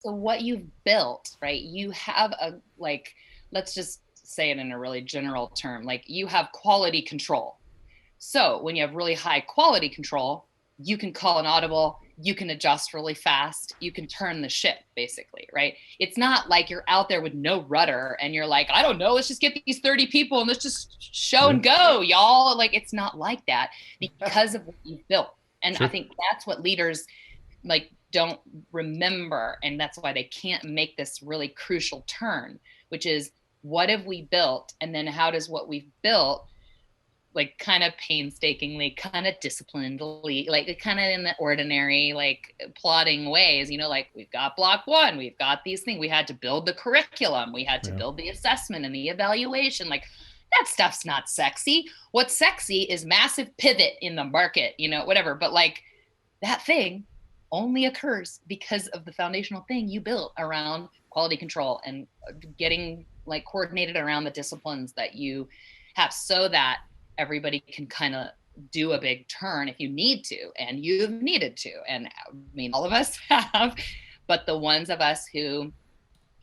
So what you've built, right? You have a, like, let's just say it in a really general term, like you have quality control. So when you have really high quality control, you can call an audible, you can adjust really fast, you can turn the ship basically, right? It's not like you're out there with no rudder and you're like, I don't know, let's just get these 30 people and let's just show Yeah, and go, y'all. Like it's not like that because of what you've built. And I sure. think that's what leaders like don't remember, and that's why they can't make this really crucial turn, which is what have we built, and then how does what we've built, like kind of painstakingly, kind of disciplinedly, like kind of in the ordinary, like plodding ways, like we've got block one, we've got these things, we had to build the curriculum, we had to Yeah. build the assessment and the evaluation, like that stuff's not sexy. What's sexy is massive pivot in the market, whatever, but like that thing only occurs because of the foundational thing you built around quality control and getting like coordinated around the disciplines that you have so that everybody can kind of do a big turn if you need to, and you've needed to, and I mean all of us have, but the ones of us who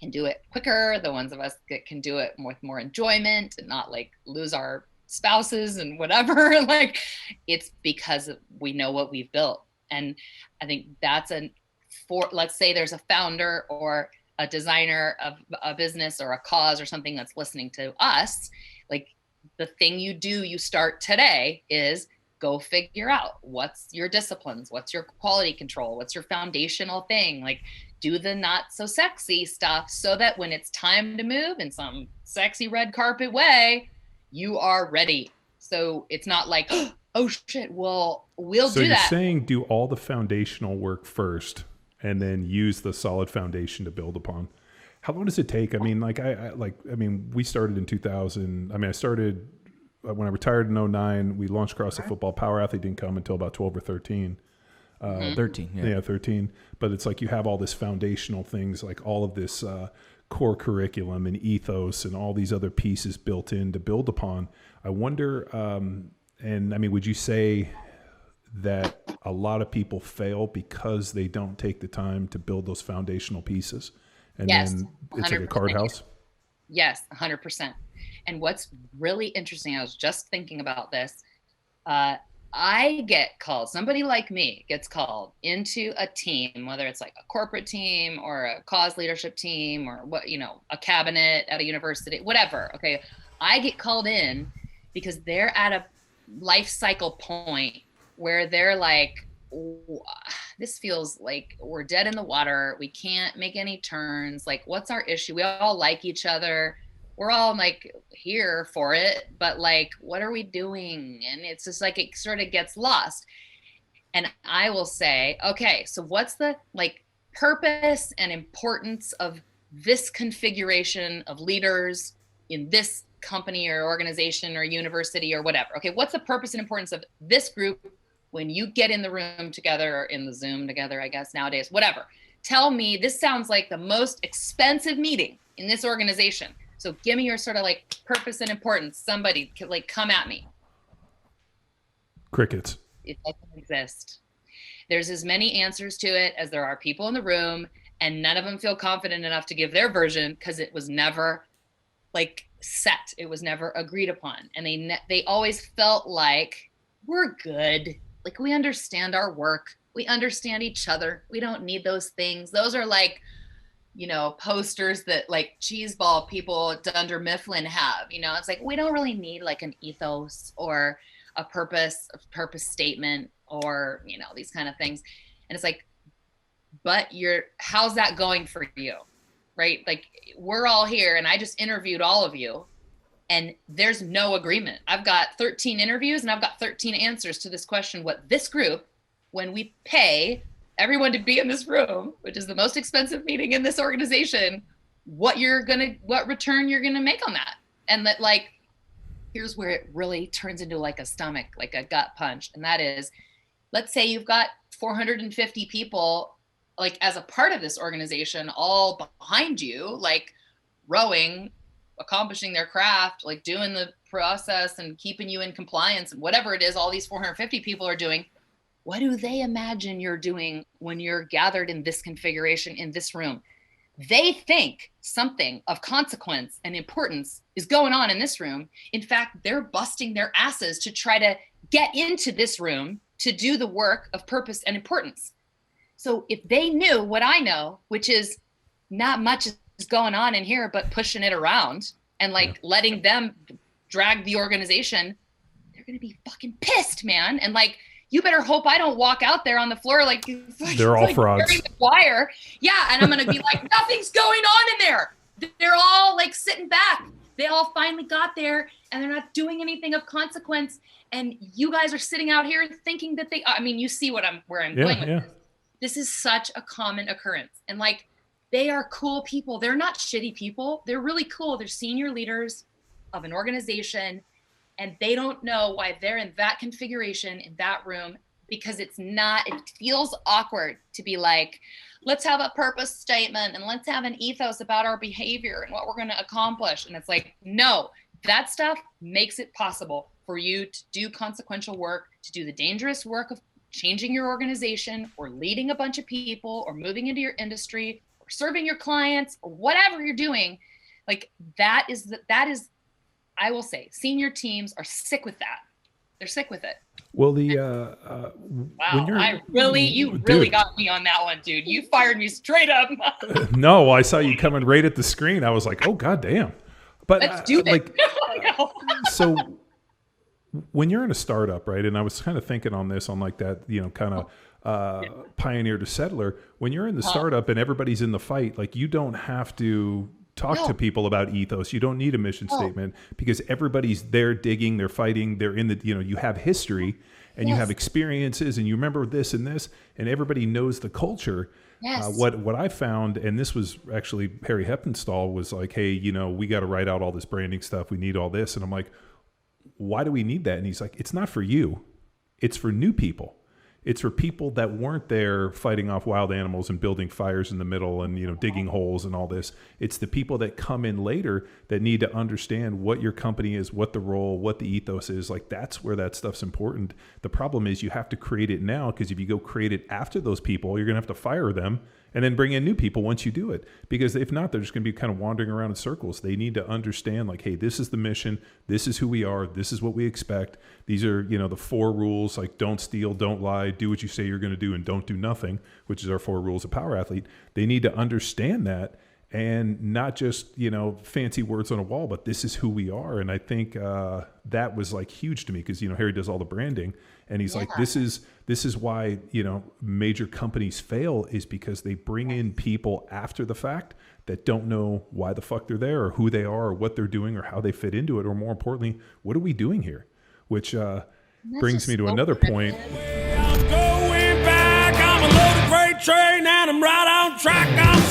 can do it quicker, the ones of us that can do it with more enjoyment and not like lose our spouses and whatever, like it's because we know what we've built. And I think that's let's say there's a founder or a designer of a business or a cause or something that's listening to us, like the thing you start today is go figure out what's your disciplines, what's your quality control, what's your foundational thing, like do the not so sexy stuff so that when it's time to move in some sexy red carpet way, you are ready. So it's not like, oh shit, well, we'll So do you're that. saying do all the foundational work first and then use the solid foundation to build upon. How long does it take? I mean, we started in 2000. I mean, I started when I retired in '09. We launched Cross the Football. Power Athlete didn't come until about 12 or 13. Mm-hmm. 13, yeah. Yeah, 13. But it's like you have all this foundational things, like all of this core curriculum and ethos and all these other pieces built in to build upon. I wonder, and I mean, would you say that a lot of people fail because they don't take the time to build those foundational pieces? And Yes, then it's like a 100%. card house? Yes, 100%. And what's really interesting, I was just thinking about this. Uh, I get called, somebody like me gets called into a team, whether it's like a corporate team or a cause leadership team or what, a cabinet at a university, whatever. Okay. I get called in because they're at a life cycle point where they're like, this feels like we're dead in the water. We can't make any turns. Like, what's our issue? We all like each other. We're all like here for it, but like, what are we doing? And it's just like it sort of gets lost. And I will say, okay, so what's the like purpose and importance of this configuration of leaders in this company or organization or university or whatever? Okay, what's the purpose and importance of this group when you get in the room together or in the Zoom together, I guess nowadays, whatever? Tell me, this sounds like the most expensive meeting in this organization. So give me your sort of like purpose and importance. Somebody like come at me. Crickets. It doesn't exist. There's as many answers to it as there are people in the room, and none of them feel confident enough to give their version because it was never like set. It was never agreed upon, and they always felt like we're good. Like we understand our work, we understand each other. We don't need those things. Those are like posters that like cheeseball people at Dunder Mifflin have. It's like we don't really need like an ethos or a purpose statement or these kind of things. And it's like, but how's that going for you? Right? Like we're all here and I just interviewed all of you and there's no agreement. I've got 13 interviews and I've got 13 answers to this question. What this group, when we pay everyone to be in this room, which is the most expensive meeting in this organization, what return you're gonna make on that. And that like, here's where it really turns into like a stomach, like a gut punch. And that is, let's say you've got 450 people like as a part of this organization, all behind you, like rowing, accomplishing their craft, like doing the process and keeping you in compliance and whatever it is all these 450 people are doing. what do they imagine you're doing when you're gathered in this configuration in this room? They think something of consequence and importance is going on in this room. In fact, they're busting their asses to try to get into this room to do the work of purpose and importance. So if they knew what I know, which is not much is going on in here, but pushing it around and like letting them drag the organization, they're going to be fucking pissed, man. And like, you better hope I don't walk out there on the floor like they're all like frauds. The wire. Yeah, and I'm gonna be like, nothing's going on in there. They're all like sitting back. They all finally got there, and they're not doing anything of consequence. And you guys are sitting out here thinking that they. I mean, you see where I'm going with this. This is such a common occurrence, and like, they are cool people. They're not shitty people. They're really cool. They're senior leaders of an organization. And they don't know why they're in that configuration in that room, because it feels awkward to be like, let's have a purpose statement and let's have an ethos about our behavior and what we're going to accomplish. And it's like, no, that stuff makes it possible for you to do consequential work, to do the dangerous work of changing your organization or leading a bunch of people or moving into your industry or serving your clients or whatever you're doing. Like that is I will say senior teams are sick with that. They're sick with it. Well, wow, you really got me on that one, dude. You fired me straight up. No, I saw you coming right at the screen. I was like, oh, God damn. But let's do it. Like, so when you're in a startup, right? And I was kind of thinking on this on like that, kind of pioneer to settler. When you're in the startup and everybody's in the fight, like you don't have to talk to people about ethos. You don't need a mission statement because everybody's there digging, they're fighting, they're in the, you have history and you have experiences and you remember this and this, and everybody knows the culture. What I found, and this was actually Harry Heppenstall was like, hey, we got to write out all this branding stuff. We need all this. And I'm like, why do we need that? And he's like, it's not for you. It's for new people. It's for people that weren't there fighting off wild animals and building fires in the middle and, digging holes and all this. It's the people that come in later that need to understand what your company is, what the role, what the ethos is. Like that's where that stuff's important. The problem is you have to create it now, because if you go create it after those people, you're going to have to fire them and then bring in new people once you do it. Because if not, they're just going to be kind of wandering around in circles. They need to understand like, hey, this is the mission. This is who we are. This is what we expect. These are, the 4 rules, like don't steal, don't lie, do what you say you're going to do, and don't do nothing, which is our 4 rules of Power Athlete. They need to understand that and not just, fancy words on a wall, but this is who we are. And I think that was like huge to me because, Harry does all the branding and he's like, this is why, major companies fail is because they bring in people after the fact that don't know why the fuck they're there or who they are or what they're doing or how they fit into it. Or more importantly, what are we doing here? Which brings me to another point. I'm going back. I'm a loaded freight train and I'm right on track. I'm